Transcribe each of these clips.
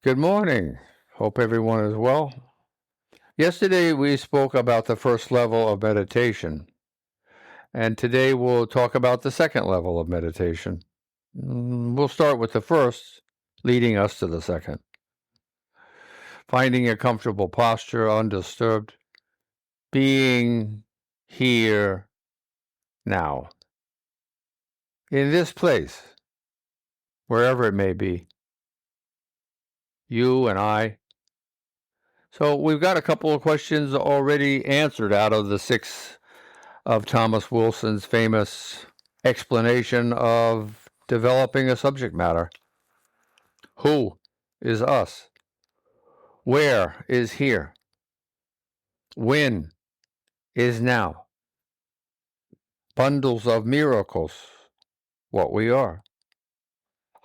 Good morning. Hope everyone is well. Yesterday we spoke about the first level of meditation, and today we'll talk about the second level of meditation. We'll start with the first, leading us to the second. Finding a comfortable posture, undisturbed, being here now, in this place, wherever it may be, you and I. So we've got a couple of questions already answered out of the six of Thomas Wilson's famous explanation of developing a subject matter. Who is us? Where is here? When is now? Bundles of miracles, what we are.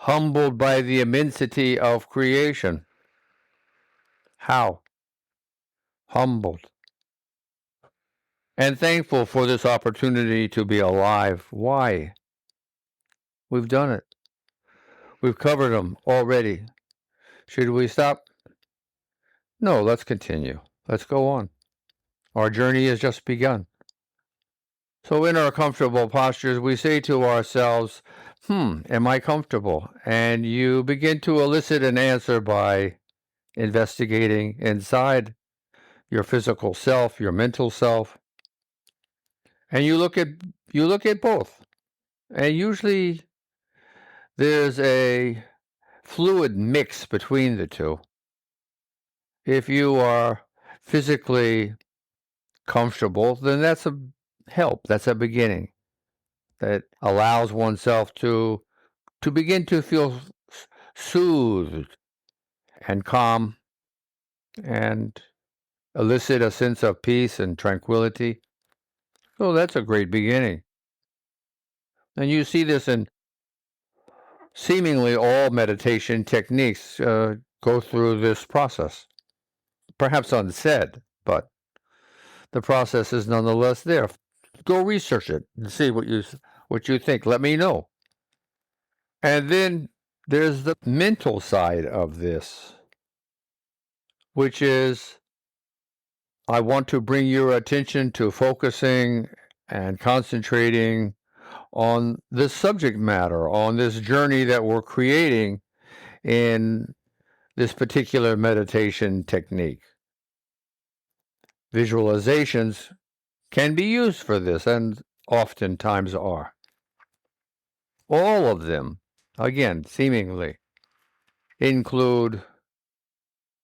Humbled by the immensity of creation. How? Humbled. And thankful for this opportunity to be alive. Why? We've done it. We've covered them already. Should we stop? No, let's continue. Let's go on. Our journey has just begun. So in our comfortable postures, we say to ourselves, am I comfortable? And you begin to elicit an answer by investigating inside your physical self, your mental self. And you look at both. And usually there's a fluid mix between the two. If you are physically comfortable, then that's a help. That's a beginning that allows oneself to begin to feel soothed and calm and elicit a sense of peace and tranquility. So that's a great beginning. And you see this in seemingly all meditation techniques go through this process. Perhaps unsaid, but the process is nonetheless there. Go research it and see what you think. Let me know. And then there's the mental side of this, which is I want to bring your attention to focusing and concentrating on this subject matter, on this journey that we're creating in this particular meditation technique. Visualizations can be used for this and oftentimes are. All of them, again, seemingly, include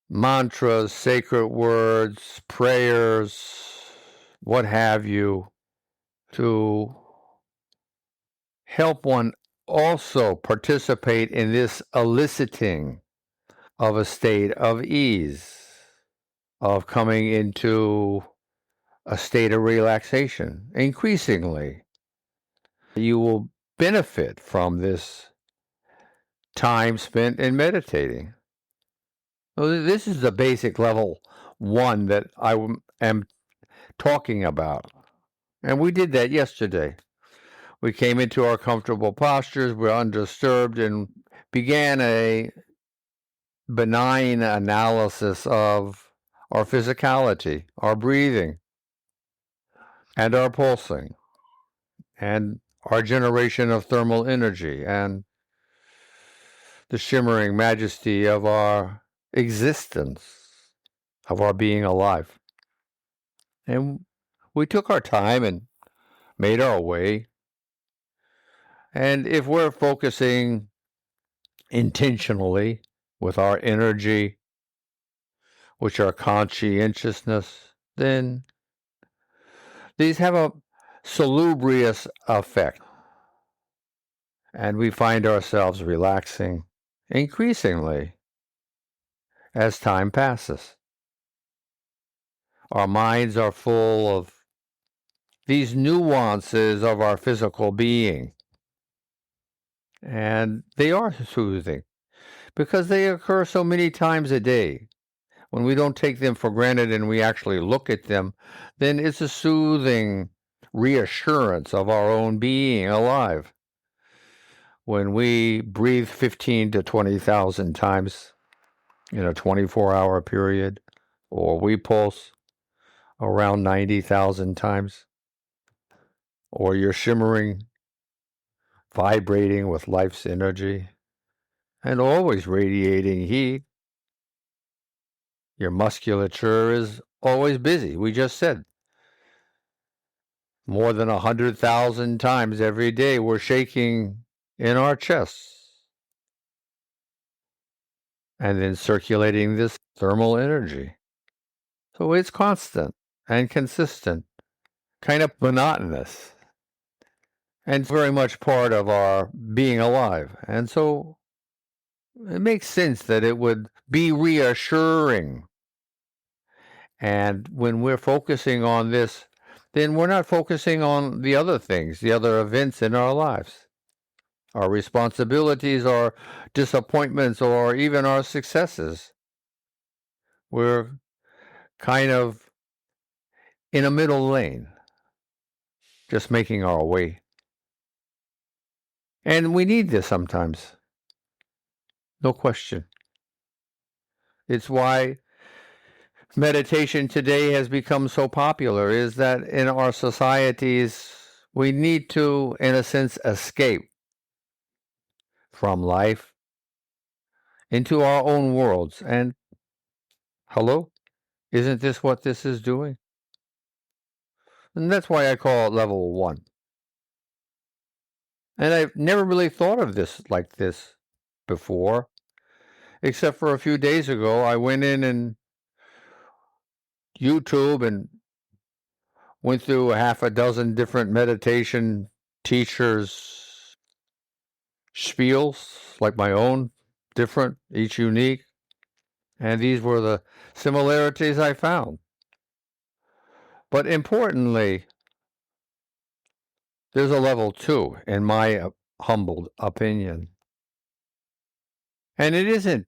mantras, sacred words, prayers, what have you, to help one also participate in this eliciting of a state of ease, of coming into a state of relaxation. Increasingly, you will benefit from this time spent in meditating. So this is the basic level one that I am talking about. And we did that yesterday. We came into our comfortable postures, we're undisturbed, and began a benign analysis of our physicality, our breathing, and our pulsing, and our generation of thermal energy, and the shimmering majesty of our existence, of our being alive. And we took our time and made our way. And if we're focusing intentionally with our energy, which are conscientiousness, then these have a salubrious effect. And we find ourselves relaxing increasingly as time passes. Our minds are full of these nuances of our physical being. And they are soothing because they occur so many times a day. When we don't take them for granted and we actually look at them, then it's a soothing reassurance of our own being alive. When we breathe 15 to 20,000 times in a 24-hour period, or we pulse around 90,000 times, or you're shimmering, vibrating with life's energy, and always radiating heat. Your musculature is always busy. We just said more than 100,000 times every day we're shaking in our chests and then circulating this thermal energy. So it's constant and consistent, kind of monotonous, and very much part of our being alive. And so it makes sense that it would be reassuring. And when we're focusing on this, then we're not focusing on the other things, the other events in our lives, our responsibilities, our disappointments, or even our successes. We're kind of in a middle lane, just making our way. And we need this sometimes. No question. It's why meditation today has become so popular, is that in our societies, we need to, in a sense, escape from life into our own worlds. And hello, isn't this what this is doing? And that's why I call it level 1. And I've never really thought of this like this before, except for a few days ago. I went in and YouTube and went through a half a dozen different meditation teachers' spiels, like my own, different, each unique. And these were the similarities I found. But importantly, there's a level 2, in my humbled opinion. And it isn't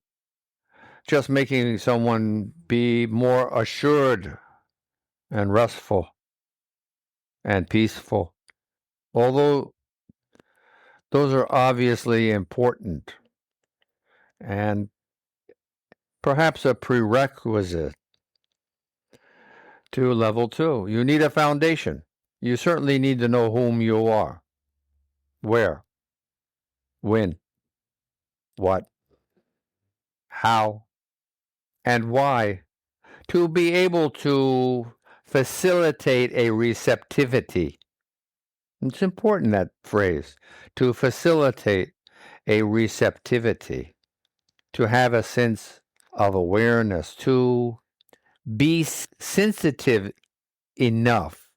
just making someone be more assured and restful and peaceful, although those are obviously important and perhaps a prerequisite to level 2. You need a foundation. You certainly need to know whom you are, where, when, what, how, and why, to be able to facilitate a receptivity. It's important, that phrase, to facilitate a receptivity, to have a sense of awareness, to be sensitive enough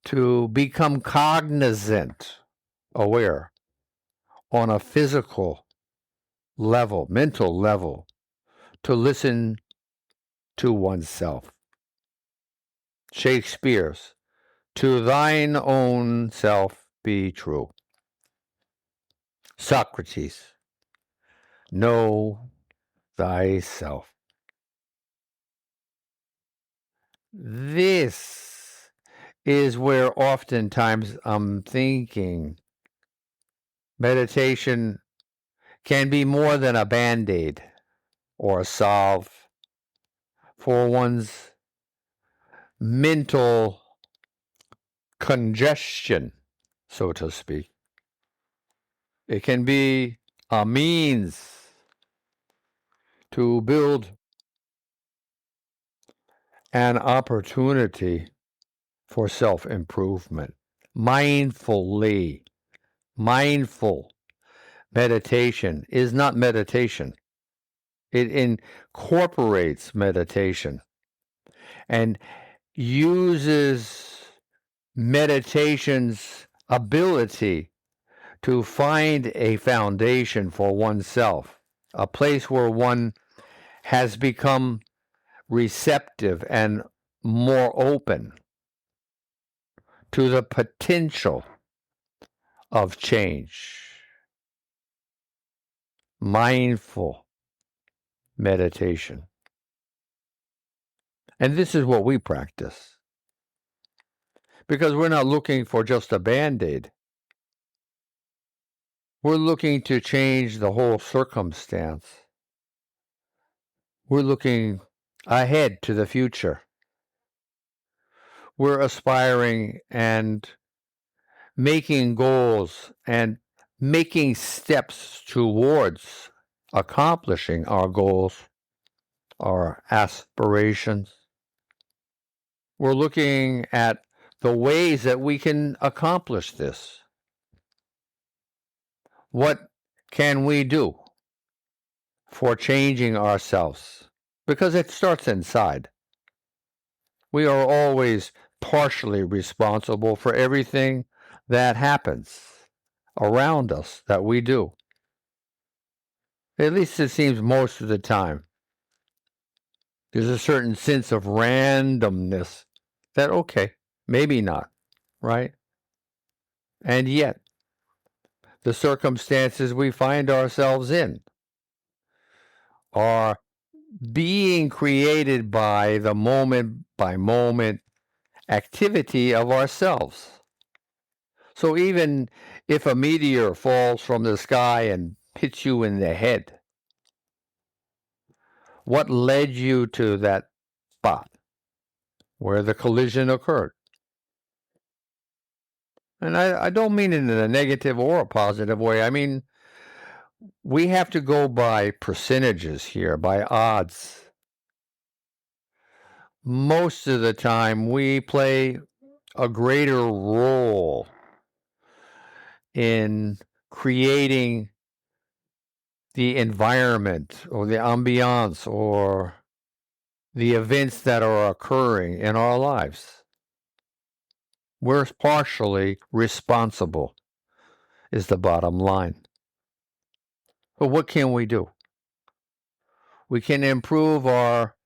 to become cognizant, aware, on a physical level, mental level, to listen to oneself. Shakespeare's, "To thine own self be true." Socrates, "Know thyself." This is where oftentimes I'm thinking meditation can be more than a band-aid or a salve for one's mental congestion, so to speak. It can be a means to build an opportunity for self-improvement. Mindful meditation is not meditation. It incorporates meditation and uses meditation's ability to find a foundation for oneself, a place where one has become receptive and more open to the potential of change. Mindful meditation. And this is what we practice. Because we're not looking for just a band-aid. We're looking to change the whole circumstance. We're looking ahead to the future. We're aspiring and making goals and making steps towards accomplishing our goals, our aspirations. We're looking at the ways that we can accomplish this. What can we do for changing ourselves? Because it starts inside. We are always partially responsible for everything that happens around us that we do. At least it seems most of the time. There's a certain sense of randomness that, okay, maybe not, right? And yet, the circumstances we find ourselves in are being created by the moment by moment activity of ourselves. So even if a meteor falls from the sky and hits you in the head, what led you to that spot where the collision occurred? And I don't mean it in a negative or a positive way. I mean, we have to go by percentages here, by odds. Most of the time, we play a greater role in creating the environment or the ambiance or the events that are occurring in our lives. We're partially responsible, is the bottom line. But what can we do? We can improve our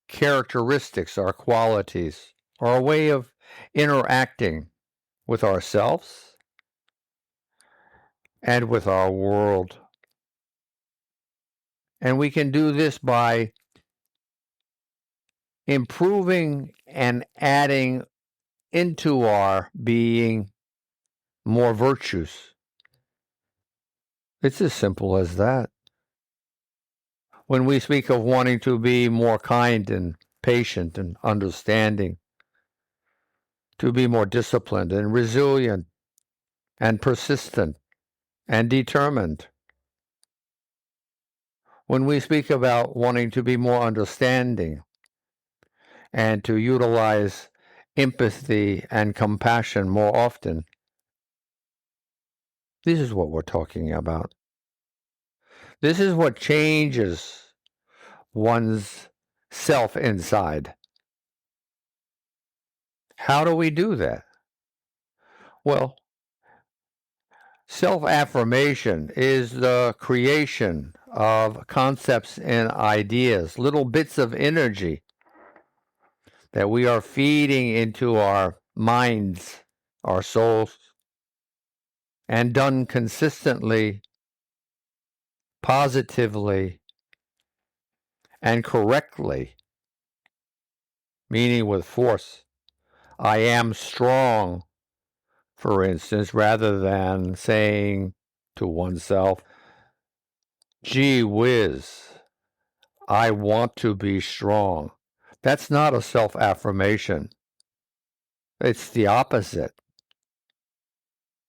characteristics, our qualities, our way of interacting with ourselves and with our world. And we can do this by improving and adding into our being more virtues. It's as simple as that. When we speak of wanting to be more kind and patient and understanding, to be more disciplined and resilient and persistent and determined. When we speak about wanting to be more understanding and to utilize empathy and compassion more often, this is what we're talking about. This is what changes one's self inside. How do we do that? Well, self-affirmation is the creation of concepts and ideas, little bits of energy that we are feeding into our minds, our souls, and done consistently, positively, and correctly, meaning with force. I am strong, for instance, rather than saying to oneself, gee whiz, I want to be strong. That's not a self-affirmation. It's the opposite.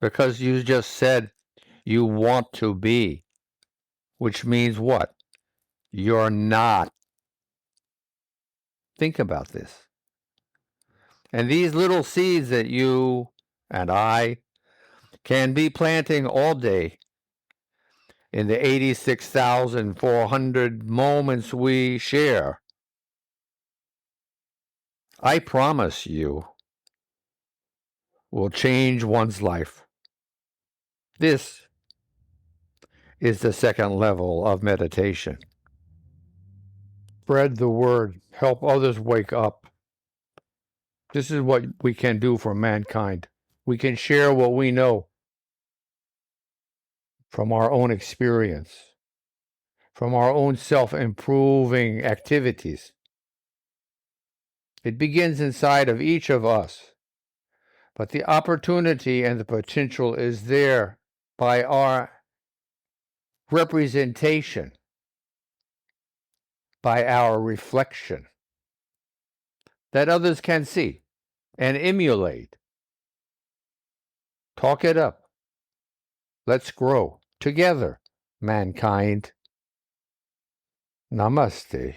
Because you just said you want to be, which means what? You're not. Think about this. And these little seeds that you and I can be planting all day in the 86,400 moments we share, I promise you, will change one's life. This is the second level of meditation. Spread the word. Help others wake up. This is what we can do for mankind. We can share what we know from our own experience, from our own self-improving activities. It begins inside of each of us, but the opportunity and the potential is there by our representation by our reflection that others can see and emulate. Talk it up. Let's grow together, mankind. Namaste.